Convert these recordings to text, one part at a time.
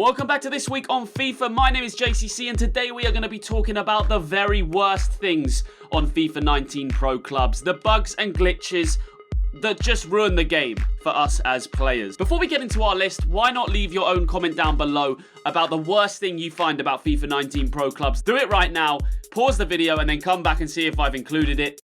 Welcome back to This Week on FIFA. My name is JCC and today we are going to be talking about the very worst things on FIFA 19 Pro Clubs. The bugs and glitches that just ruin the game for us as players. Before we get into our list, why not leave your own comment down below about the worst thing you find about FIFA 19 Pro Clubs. Do it right now, pause the video and then come back and see if I've included it.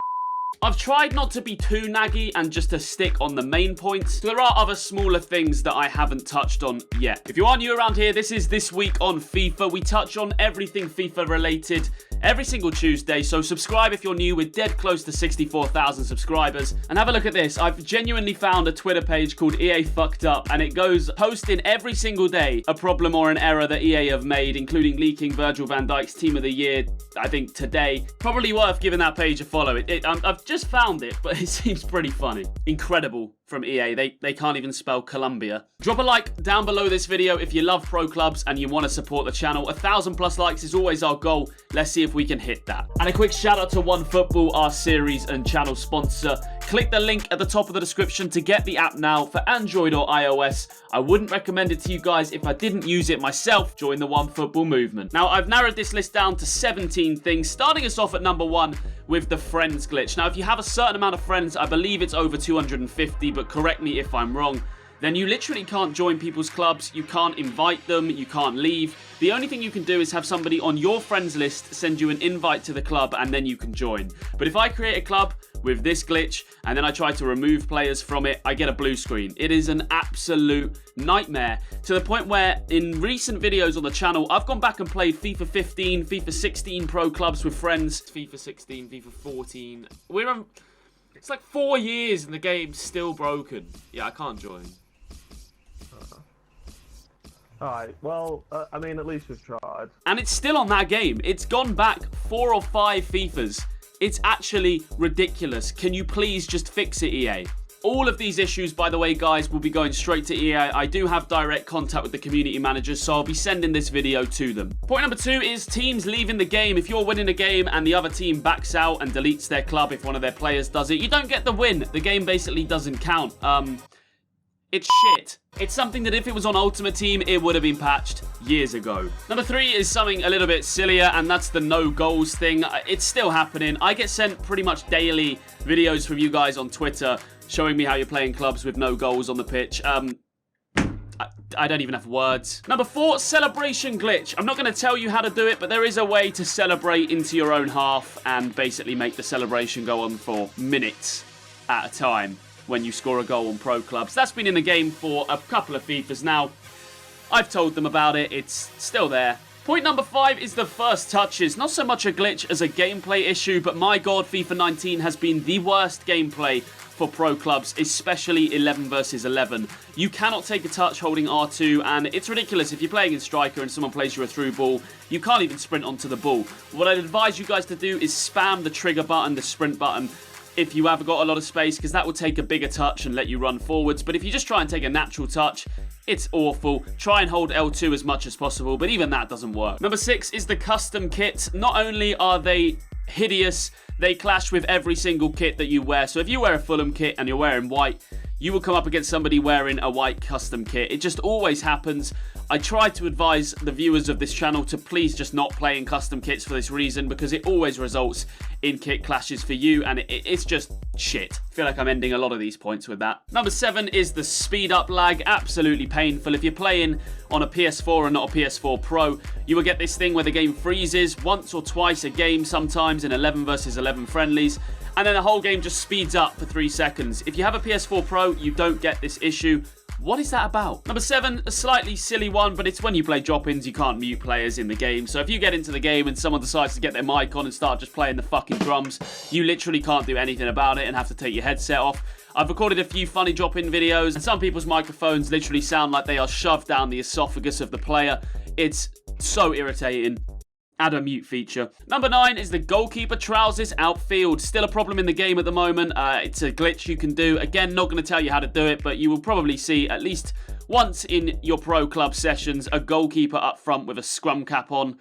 I've tried not to be too naggy and just to stick on the main points. There are other smaller things that I haven't touched on yet. If you are new around here, this is This Week on FIFA. We touch on everything FIFA related every single Tuesday, so subscribe if you're new. We're dead close to 64,000 subscribers. And have a look at this. I've genuinely found a Twitter page called EA Fucked Up, and it goes posting every single day a problem or an error that EA have made, including leaking Virgil van Dijk's Team of the Year, I think today. Probably worth giving that page a follow. I've just found it, but it seems pretty funny. Incredible from EA. They can't even spell Colombia. Drop a like down below this video if you love pro clubs and you want to support the channel. 1,000+ likes is always our goal. Let's see if we can hit that. And a quick shout out to OneFootball, our series and channel sponsor. Click the link at the top of the description to get the app now for Android or iOS. I wouldn't recommend it to you guys if I didn't use it myself. Join the OneFootball movement. Now, I've narrowed this list down to 17 things, starting us off at number 1 with the friends glitch. Now, if you have a certain amount of friends, I believe it's over 250, but correct me if I'm wrong, then you literally can't join people's clubs, you can't invite them, you can't leave. The only thing you can do is have somebody on your friends list send you an invite to the club and then you can join. But if I create a club with this glitch and then I try to remove players from it, I get a blue screen. It is an absolute nightmare, to the point where in recent videos on the channel, I've gone back and played FIFA 15, FIFA 16 Pro Clubs with friends, FIFA 16, FIFA 14. It's like 4 years and the game's still broken. Yeah, I can't join. Alright, well, I mean, at least we've tried. And it's still on that game. It's gone back 4 or 5 FIFAs. It's actually ridiculous. Can you please just fix it, EA? All of these issues, by the way, guys, will be going straight to EA. I do have direct contact with the community managers, so I'll be sending this video to them. Point number 2 is teams leaving the game. If you're winning a game and the other team backs out and deletes their club if one of their players does it, you don't get the win. The game basically doesn't count. It's shit. It's something that if it was on Ultimate Team, it would have been patched years ago. Number 3 is something a little bit sillier, and that's the no goals thing. It's still happening. I get sent pretty much daily videos from you guys on Twitter showing me how you're playing clubs with no goals on the pitch. I don't even have words. Number 4, celebration glitch. I'm not going to tell you how to do it, but there is a way to celebrate into your own half and basically make the celebration go on for minutes at a time when you score a goal on pro clubs. That's been in the game for a couple of FIFAs now. I've told them about it. It's still there. Point number 5 is the first touches. Not so much a glitch as a gameplay issue, but my god, FIFA 19 has been the worst gameplay for pro clubs, especially 11 versus 11. You cannot take a touch holding R2, and it's ridiculous. If you're playing in striker and someone plays you a through ball, you can't even sprint onto the ball. What I'd advise you guys to do is spam the trigger button, the sprint button, if you have got a lot of space, because that will take a bigger touch and let you run forwards. But if you just try and take a natural touch, it's awful. Try and hold L2 as much as possible, but even that doesn't work. Number 6 is the custom kits. Not only are they hideous, they clash with every single kit that you wear. So if you wear a Fulham kit and you're wearing white, you will come up against somebody wearing a white custom kit. It just always happens. I try to advise the viewers of this channel to please just not play in custom kits for this reason, because it always results in kit clashes for you, and it's just shit. I feel like I'm ending a lot of these points with that. Number 7 is the speed up lag. Absolutely painful. If you're playing on a PS4 and not a PS4 Pro, you will get this thing where the game freezes once or twice a game, sometimes in 11 versus 11 friendlies, and then the whole game just speeds up for 3 seconds. If you have a PS4 Pro, you don't get this issue. What is that about? Number 7, a slightly silly one, but it's when you play drop-ins, you can't mute players in the game. So if you get into the game and someone decides to get their mic on and start just playing the fucking drums, you literally can't do anything about it and have to take your headset off. I've recorded a few funny drop-in videos, and some people's microphones literally sound like they are shoved down the esophagus of the player. It's so irritating. Add a mute feature. Number 9 is the Goalkeeper Trousers outfield. Still a problem in the game at the moment. It's a glitch you can do. Again, not going to tell you how to do it, but you will probably see at least once in your pro club sessions a goalkeeper up front with a scrum cap on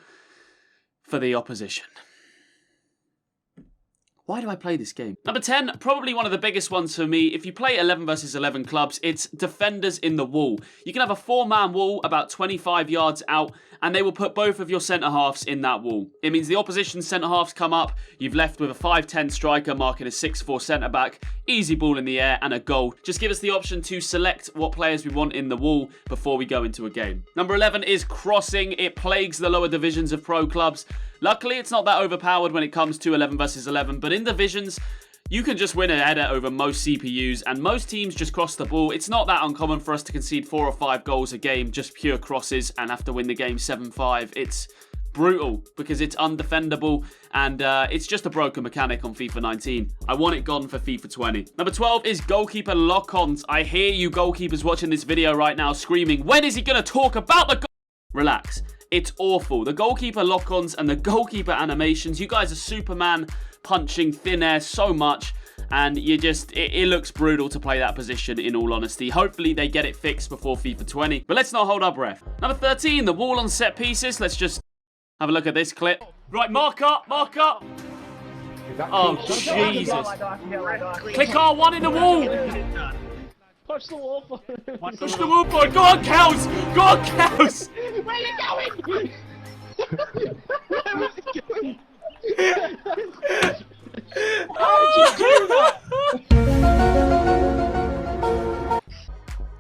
for the opposition. Why do I play this game? Number 10, probably one of the biggest ones for me. If you play 11 versus 11 clubs, it's defenders in the wall. You can have a 4-man wall about 25 yards out, and they will put both of your centre-halves in that wall. It means the opposition centre-halves come up, you've left with a 5'10 striker marking a 6'4 centre-back, easy ball in the air, and a goal. Just give us the option to select what players we want in the wall before we go into a game. Number 11 is crossing. It plagues the lower divisions of pro clubs. Luckily, it's not that overpowered when it comes to 11 versus 11, but in divisions, you can just win a header over most CPUs, and most teams just cross the ball. It's not that uncommon for us to concede 4 or 5 goals a game, just pure crosses, and have to win the game 7-5. It's brutal because it's undefendable, and it's just a broken mechanic on FIFA 19. I want it gone for FIFA 20. Number 12 is Goalkeeper Lockons. I hear you goalkeepers watching this video right now screaming, when is he going to talk about the Relax. It's awful. The Goalkeeper Lockons and the goalkeeper animations, you guys are Superman punching thin air so much, and you just, it looks brutal to play that position, in all honesty. Hopefully they get it fixed before FIFA 20, but let's not hold our breath. Number 13, the wall on set pieces. Let's just have a look at this clip. Right, mark up, mark up. Oh, Jesus. Click R1 in the wall. Push the wall for Push the wall for it. Go on, cows. Go on, cows. Where are you going? Where was it going? How did you do that?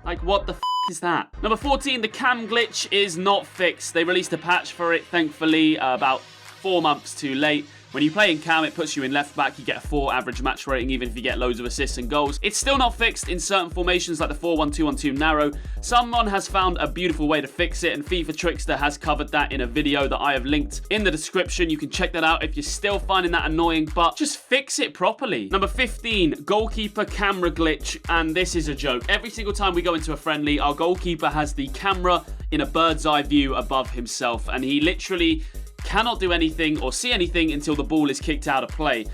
Like, what the f is that? Number 14, the cam glitch is not fixed. They released a patch for it, thankfully, about 4 months too late. When you play in cam, it puts you in left back. You get a 4 average match rating, even if you get loads of assists and goals. It's still not fixed in certain formations like the 4-1-2-1-2 narrow. Someone has found a beautiful way to fix it, and FIFA Trickster has covered that in a video that I have linked in the description. You can check that out if you're still finding that annoying, but just fix it properly. Number 15, goalkeeper camera glitch, and this is a joke. Every single time we go into a friendly, our goalkeeper has the camera in a bird's eye view above himself, and he literally cannot do anything or see anything until the ball is kicked out of play.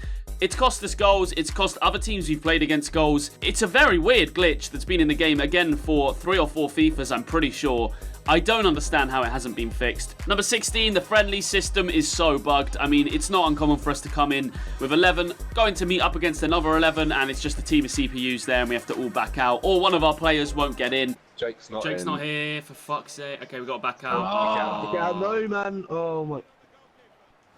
It's cost us goals, it's cost other teams we've played against goals. It's a very weird glitch that's been in the game again for 3 or 4 FIFAs, I'm pretty sure. I don't understand how it hasn't been fixed. Number 16, the friendly system is so bugged. I mean, it's not uncommon for us to come in with 11, going to meet up against another 11, and it's just a team of CPUs there, and we have to all back out, or one of our players won't get in. Jake's not here, for fuck's sake. Okay, we got to back out. Oh, no, man. Oh, my.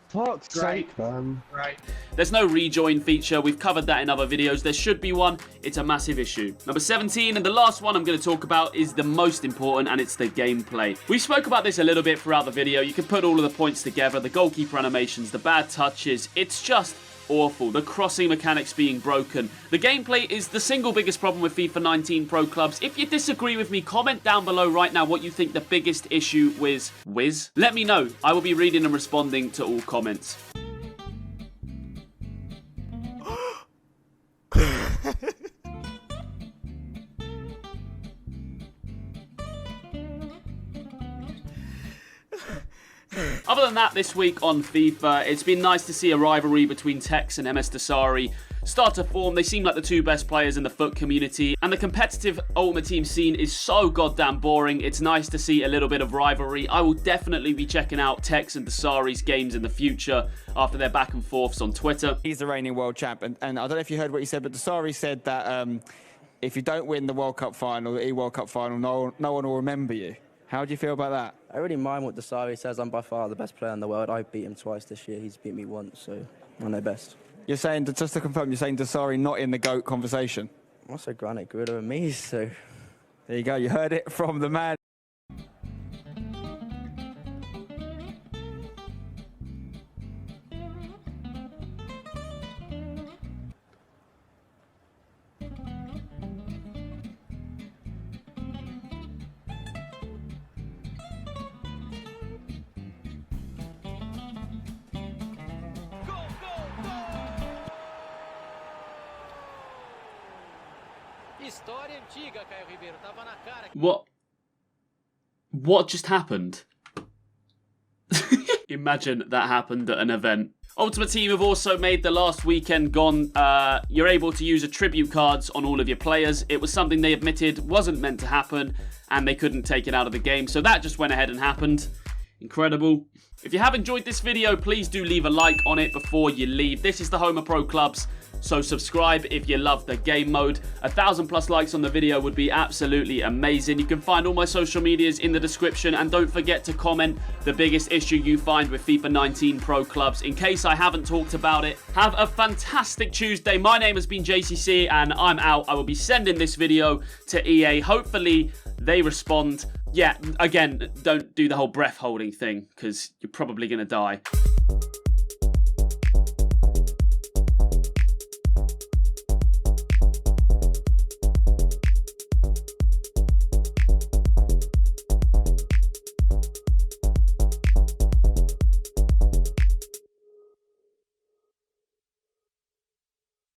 Fuck's sake, man. Right. There's no rejoin feature. We've covered that in other videos. There should be one. It's a massive issue. Number 17, and the last one I'm going to talk about is the most important, and it's the gameplay. We spoke about this a little bit throughout the video. You can put all of the points together. The goalkeeper animations, the bad touches. It's just awful. The crossing mechanics being broken. The gameplay is the single biggest problem with FIFA 19 Pro Clubs. If you disagree with me, comment down below right now what you think the biggest issue with let me know. I will be reading and responding to all comments. Other than that, this week on FIFA, it's been nice to see a rivalry between Tex and MS Dasari start to form. They seem like the 2 best players in the FUT community, and the competitive Ultimate Team scene is so goddamn boring. It's nice to see a little bit of rivalry. I will definitely be checking out Tex and Dasari's games in the future after their back and forths on Twitter. He's the reigning world champ, and I don't know if you heard what he said, but Dasari said that if you don't win the World Cup final, the E-World Cup final, no one will remember you. How do you feel about that? I really mind what Dasari says. I'm by far the best player in the world. I beat him twice this year. He's beat me once, so I know best. You're saying, just to confirm, you're saying Dasari not in the GOAT conversation? I'm also Granite Gorilla and me, so... There you go. You heard it from the man. What just happened? Imagine that happened at an event. Ultimate Team have also made the last weekend gone. You're able to use attribute cards on all of your players. It was something they admitted wasn't meant to happen, and they couldn't take it out of the game. So that just went ahead and happened. Incredible. If you have enjoyed this video, please do leave a like on it before you leave. This is the home of pro clubs, so subscribe if you love the game mode. 1,000+ likes on the video would be absolutely amazing. You can find all my social medias in the description, and don't forget to comment the biggest issue you find with FIFA 19 Pro Clubs in case I haven't talked about it. Have a fantastic Tuesday. My name has been JCC, and I'm out. I will be sending this video to EA. Hopefully they respond. Yeah, again, don't do the whole breath holding thing because you're probably going to die.